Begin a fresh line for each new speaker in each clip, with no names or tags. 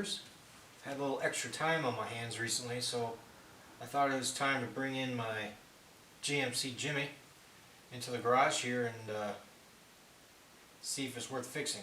viewers. Had a little extra time on my hands recently, so I thought it was time to bring in my GMC Jimmy into the garage here and see if it's worth fixing.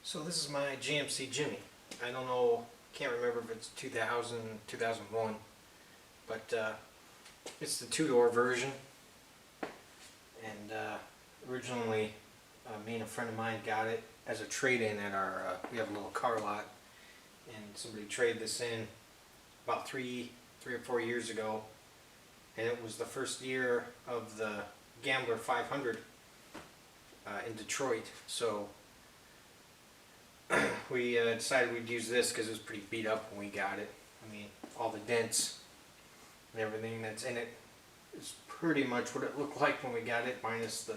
So this is my GMC Jimmy. I don't know, can't remember if it's 2000, 2001, but it's the two-door version. And originally, me and a friend of mine got it as a trade-in at our, we have a little car lot, and somebody traded this in about three or 4 years ago, and it was the first year of the Gambler 500 in Detroit. So we decided we'd use this because it was pretty beat up when we got it. I mean, all the dents and everything that's in it is pretty much what it looked like when we got it, minus the,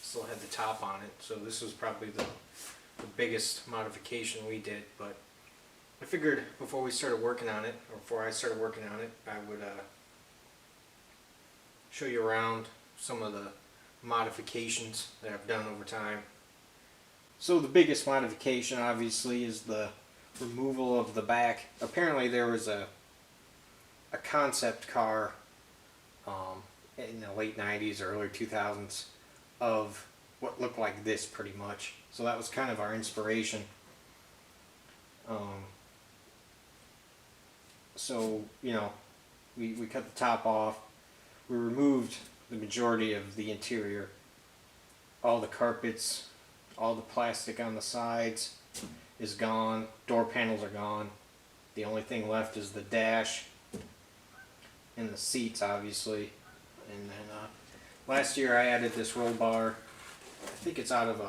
still had the top on it. So this was probably the biggest modification we did, but I figured before we started working on it, or before I started working on it, I would show you around some of the modifications that I've done over time. So the biggest modification obviously is the removal of the back. Apparently there was a concept car in the late 90s or early 2000s of what looked like this pretty much. So that was kind of our inspiration. So, you know, we cut the top off. We removed the majority of the interior. All the carpets, all the plastic on the sides is gone. Door panels are gone. The only thing left is the dash and the seats, obviously. And then last year I added this roll bar. I think it's out of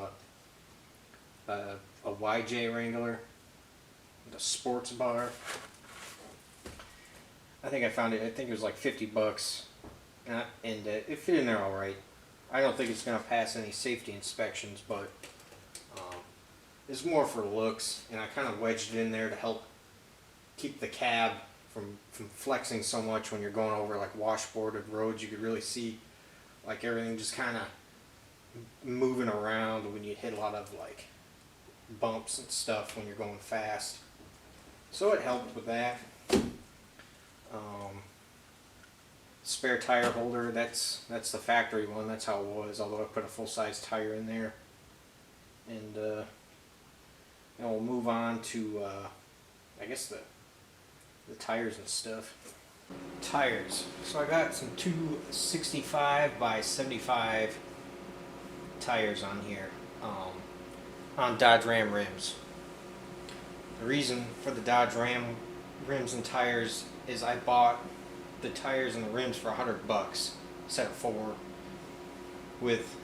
a YJ Wrangler, the sports bar. I think I found it. I think it was like 50 bucks, and it fit in there all right. I don't think it's going to pass any safety inspections, but it's more for looks, and I kind of wedged it in there to help keep the cab from flexing so much when you're going over like washboarded roads. You could really see like everything just kind of moving around when you hit a lot of like bumps and stuff when you're going fast. So it helped with that. Spare tire holder, that's the factory one, that's how it was, although I put a full-size tire in there. And we'll move on to I guess the tires and stuff. Tires. So I got some 265 by 75 tires on here, on Dodge Ram rims. The reason for the Dodge Ram rims and tires is I bought the tires and the rims for $100, set of 4, with,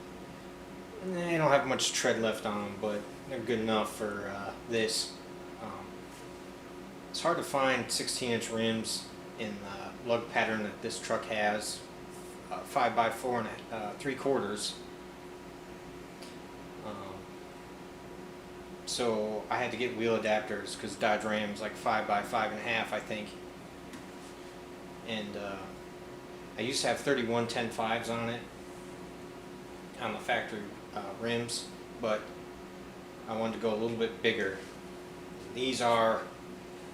they don't have much tread left on them, but they're good enough for this. It's hard to find 16-inch rims in the lug pattern that this truck has, 5x4 and 3/4. So I had to get wheel adapters because Dodge Ram's like 5x5.5, I think. And I used to have 31 10.5s on it, on the factory rims, but I wanted to go a little bit bigger. These are,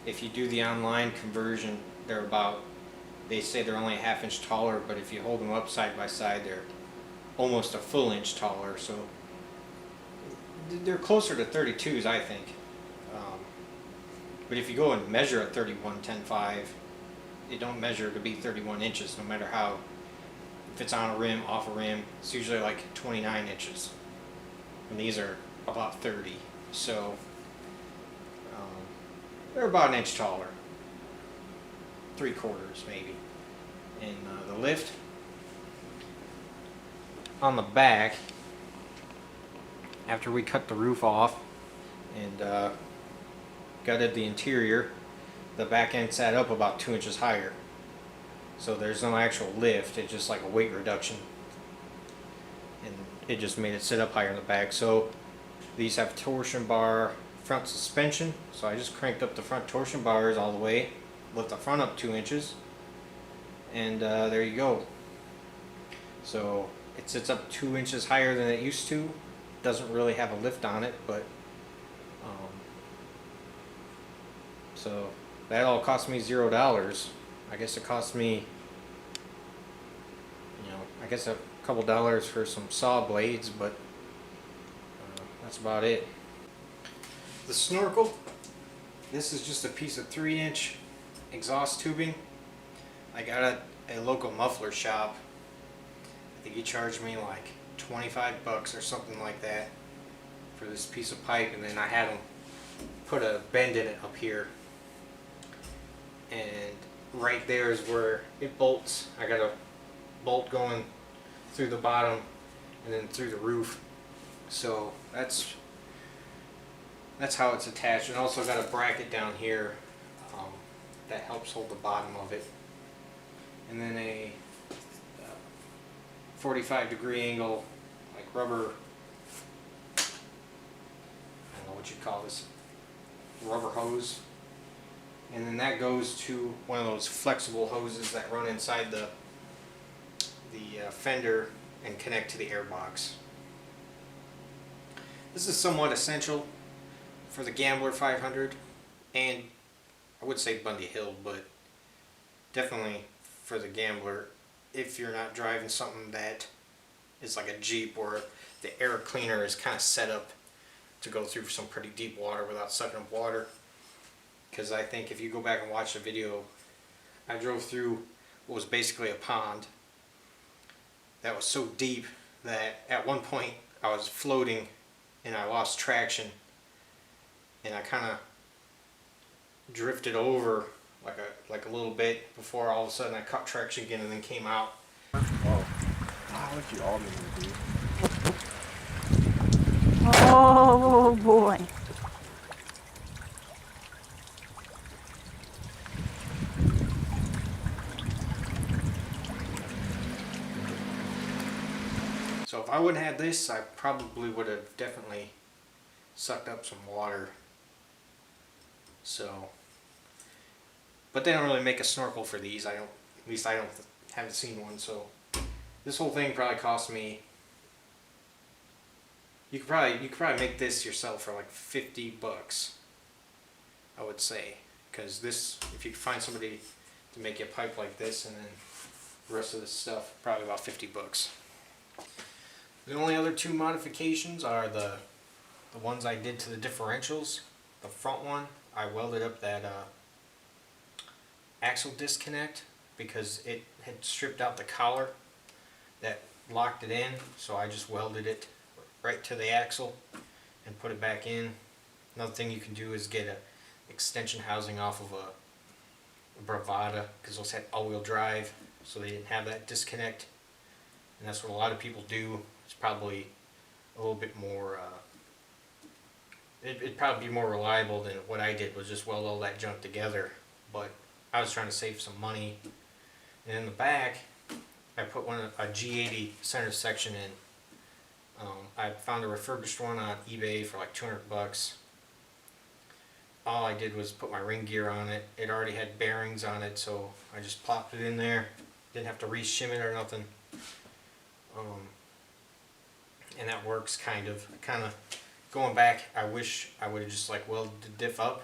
if you do the online conversion, they're about, they say they're only a ½ inch taller, but if you hold them up side by side, they're almost a full inch taller. So they're closer to 32s, I think. Um, but if you go and measure a 31 10.5, it don't measure to be 31 inches, no matter how. If it's on a rim, off a rim, it's usually like 29 inches. And these are about 30. So they're about an inch taller. 3/4 maybe. And the lift on the back, after we cut the roof off and gutted the interior, the back end sat up about 2 inches higher. So there's no actual lift, it's just like a weight reduction. And it just made it sit up higher in the back. So these have torsion bar front suspension. So I just cranked up the front torsion bars all the way, lift the front up 2 inches, and there you go. So it sits up 2 inches higher than it used to. Doesn't really have a lift on it, but so that all cost me $0. I guess it cost me, I guess a couple dollars for some saw blades, but that's about it. The Snorkel, this is just a piece of 3-inch exhaust tubing. I got it at a local muffler shop. I think he charged me like 25 bucks or something like that for this piece of pipe, and then I had him put a bend in it up here, and right there is where it bolts. I got a bolt going through the bottom and then through the roof, so that's how it's attached. And also got a bracket down here that helps hold the bottom of it, and then a 45-degree angle, like rubber, I don't know what you call this, rubber hose. And then that goes to one of those flexible hoses that run inside the fender and connect to the airbox. This is somewhat essential for the Gambler 500, and I would say Bundy Hill, but definitely for the Gambler if you're not driving something that is like a Jeep where the air cleaner is kind of set up to go through some pretty deep water without sucking up water. Because I think if you go back and watch the video, I drove through what was basically a pond that was so deep that at one point I was floating and I lost traction, and I kind of drifted over like a little bit before all of a sudden I caught traction again and then came out.
Oh, I like you all dude.
Oh boy.
So if I wouldn't have this, I probably would have definitely sucked up some water. So, but they don't really make a snorkel for these. At least I haven't seen one. So this whole thing probably cost me. You could probably make this yourself for like 50 bucks. I would say, because this, if you could find somebody to make you a pipe like this, and then the rest of this stuff, probably about 50 bucks. The only other two modifications are the ones I did to the differentials. The front one, I welded up that axle disconnect because it had stripped out the collar that locked it in, so I just welded it right to the axle and put it back in. Another thing you can do is get an extension housing off of a Bravada, because those had all-wheel drive, so they didn't have that disconnect, and that's what a lot of people do. It's probably a little bit more, it'd probably be more reliable than what I did, was just weld all that junk together, but I was trying to save some money. And in the back, I put a G80 center section in. I found a refurbished one on eBay for like 200 bucks. All I did was put my ring gear on it. It already had bearings on it, so I just plopped it in there. Didn't have to re-shim it or nothing. And that works kind of. Going back, I wish I would have just like welded the diff up,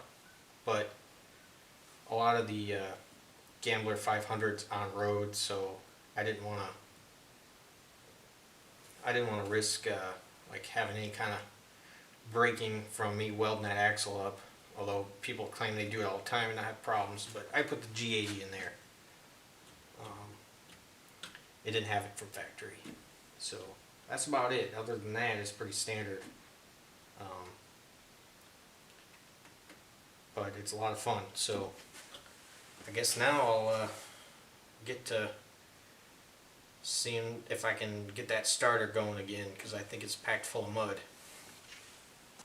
but a lot of the Gambler 500s on road, so I didn't want to risk like having any kind of breaking from me welding that axle up, although people claim they do it all the time and not have problems, but I put the G80 in there. It didn't have it from factory. So that's about it. Other than that, it's pretty standard. But it's a lot of fun. So I guess now I'll get to seeing if I can get that starter going again, because I think it's packed full of mud.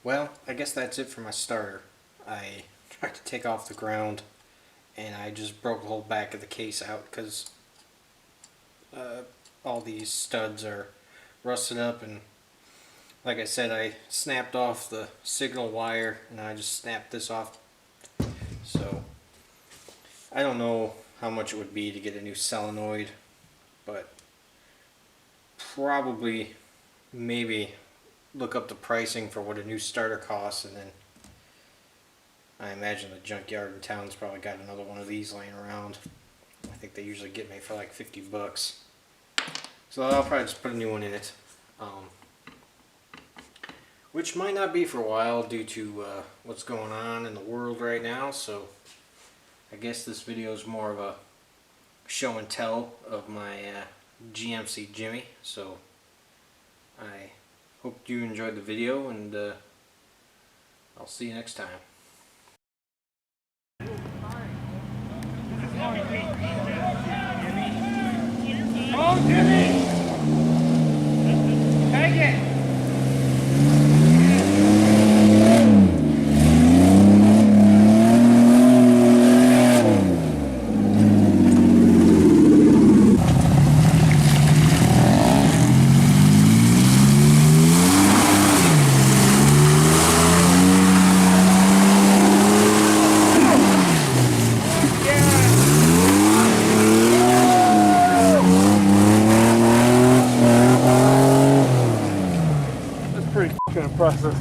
Well, I guess that's it for my starter. I tried to take off the ground and I just broke the whole back of the case out because all these studs are rusted up, and like I said, I snapped off the signal wire and I just snapped this off. So I don't know how much it would be to get a new solenoid, but probably maybe look up the pricing for what a new starter costs, and then I imagine the junkyard in town's probably got another one of these laying around. I think they usually get me for like 50 bucks. So I'll probably just put a new one in it. Which might not be for a while due to what's going on in the world right now. So I guess this video is more of a show and tell of my GMC Jimmy. So I hope you enjoyed the video, and I'll see you next time.
Oh, Jimmy! Take it! Pretty impressive.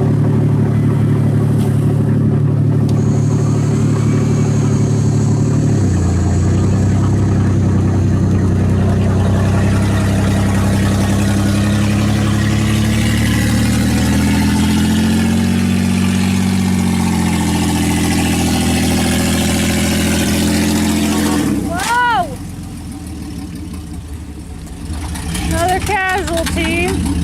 Whoa! Another casualty.